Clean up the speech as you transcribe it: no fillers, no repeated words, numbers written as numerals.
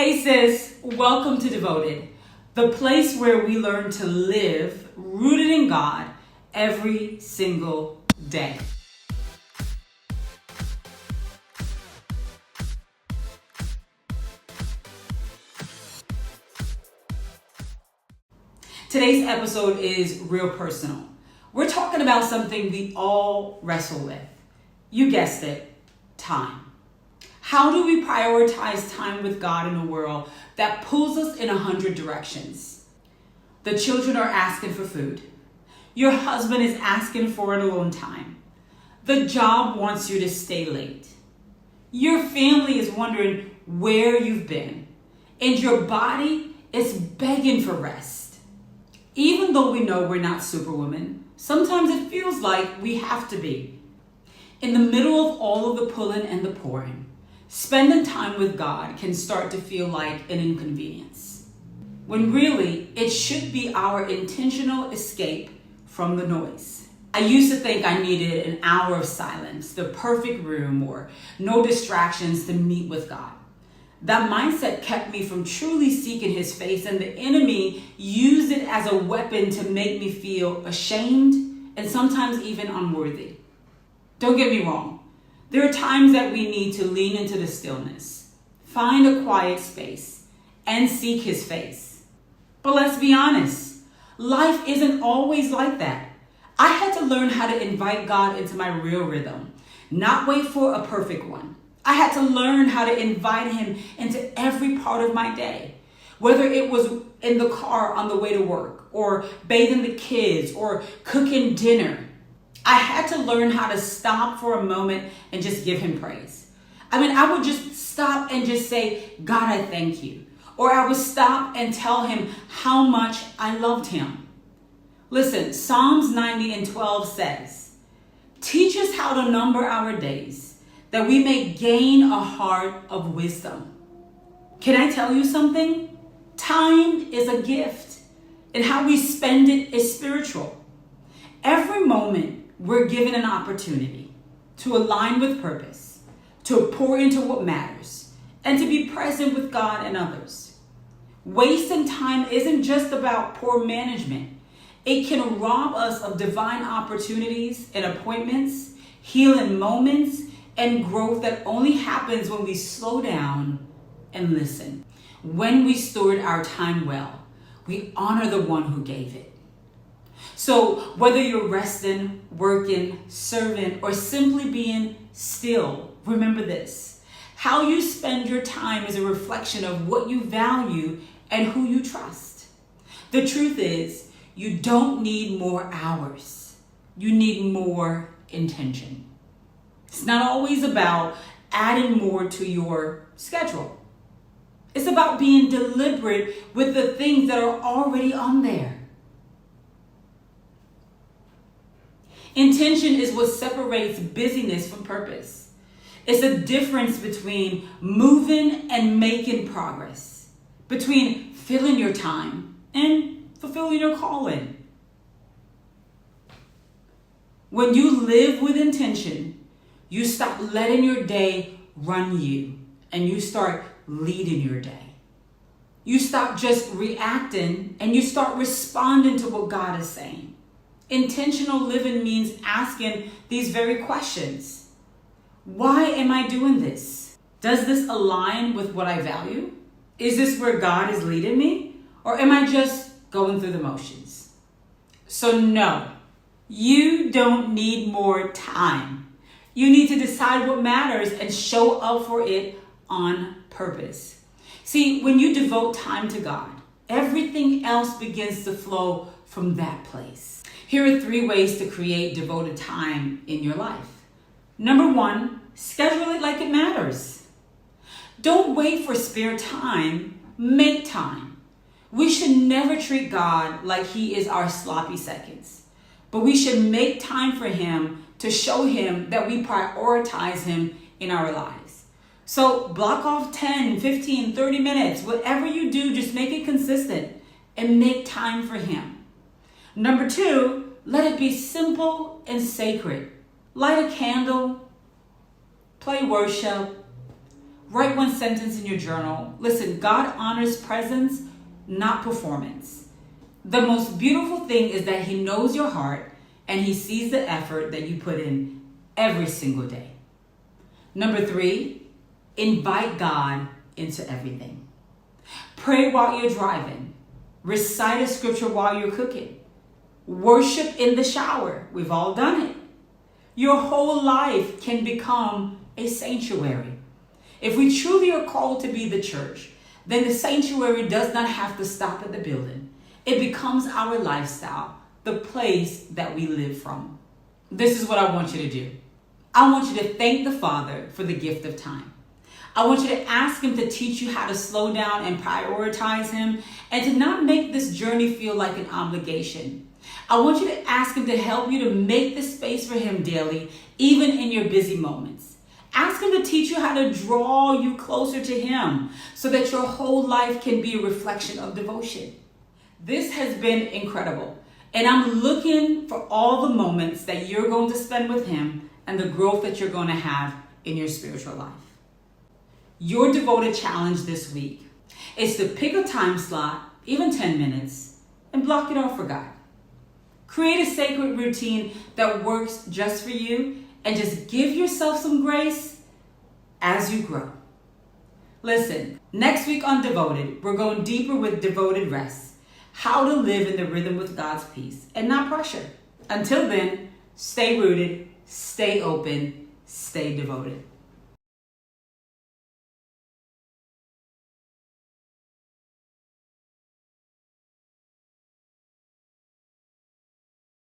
Hey sis, welcome to Devoted, the place where we learn to live rooted in God every single day. Today's episode is real personal. We're talking about something we all wrestle with. You guessed it, time. How do we prioritize time with God in a world that pulls us in 100 directions? The children are asking for food. Your husband is asking for an alone time. The job wants you to stay late. Your family is wondering where you've been. And your body is begging for rest. Even though we know we're not superwomen, sometimes it feels like we have to be. In the middle of all of the pulling and the pouring, spending time with God can start to feel like an inconvenience, when really it should be our intentional escape from the noise. I used to think I needed an hour of silence, the perfect room, or no distractions to meet with God. That mindset kept me from truly seeking His face, and the enemy used it as a weapon to make me feel ashamed and sometimes even unworthy. Don't get me wrong. There are times that we need to lean into the stillness, find a quiet space, and seek His face. But let's be honest, life isn't always like that. I had to learn how to invite God into my real rhythm, not wait for a perfect one. I had to learn how to invite Him into every part of my day, whether it was in the car on the way to work, or bathing the kids, or cooking dinner. I had to learn how to stop for a moment and just give Him praise. I would just stop and just say, God, I thank you. Or I would stop and tell Him how much I loved Him. Listen, Psalms 90:12 says, teach us how to number our days, that we may gain a heart of wisdom. Can I tell you something? Time is a gift, and how we spend it is spiritual. Every moment, we're given an opportunity to align with purpose, to pour into what matters, and to be present with God and others. Wasting time isn't just about poor management. It can rob us of divine opportunities and appointments, healing moments, and growth that only happens when we slow down and listen. When we steward our time well, we honor the one who gave it. So whether you're resting, working, serving, or simply being still, remember this. How you spend your time is a reflection of what you value and who you trust. The truth is, you don't need more hours. You need more intention. It's not always about adding more to your schedule. It's about being deliberate with the things that are already on there. Intention is what separates busyness from purpose. It's a difference between moving and making progress, between filling your time and fulfilling your calling. When you live with intention, you stop letting your day run you, and you start leading your day. You stop just reacting and you start responding to what God is saying. Intentional living means asking these very questions. Why am I doing this? Does this align with what I value? Is this where God is leading me? Or am I just going through the motions? So no, you don't need more time. You need to decide what matters and show up for it on purpose. See, when you devote time to God, everything else begins to flow from that place. Here are 3 ways to create devoted time in your life. Number 1, schedule it like it matters. Don't wait for spare time, make time. We should never treat God like He is our sloppy seconds, but we should make time for Him to show Him that we prioritize Him in our lives. So block off 10, 15, 30 minutes. Whatever you do, just make it consistent and make time for Him. Number 2, let it be simple and sacred. Light a candle, play worship, Write one sentence in your journal. Listen, God honors presence, not performance. The most beautiful thing is that he knows your heart and he sees the effort that you put in every single day. Number 3, invite God into everything. Pray while you're driving. Recite a scripture while you're cooking. Worship in the shower. We've all done it. Your whole life can become a sanctuary. If we truly are called to be the church, then the sanctuary does not have to stop at the building. It becomes our lifestyle, the place that we live from. This is what I want you to do. I want you to thank the Father for the gift of time. I want you to ask him to teach you how to slow down and prioritize him and to not make this journey feel like an obligation. I want you to ask him to help you to make the space for him daily, even in your busy moments. Ask him to teach you how to draw you closer to him so that your whole life can be a reflection of devotion. This has been incredible, and I'm looking for all the moments that you're going to spend with him and the growth that you're going to have in your spiritual life. Your devoted challenge this week is to pick a time slot, even 10 minutes, and block it off for God. Create a sacred routine that works just for you and just give yourself some grace as you grow. Listen, next week on Devoted, we're going deeper with devoted rest, how to live in the rhythm with God's peace and not pressure. Until then, stay rooted, stay open, stay devoted.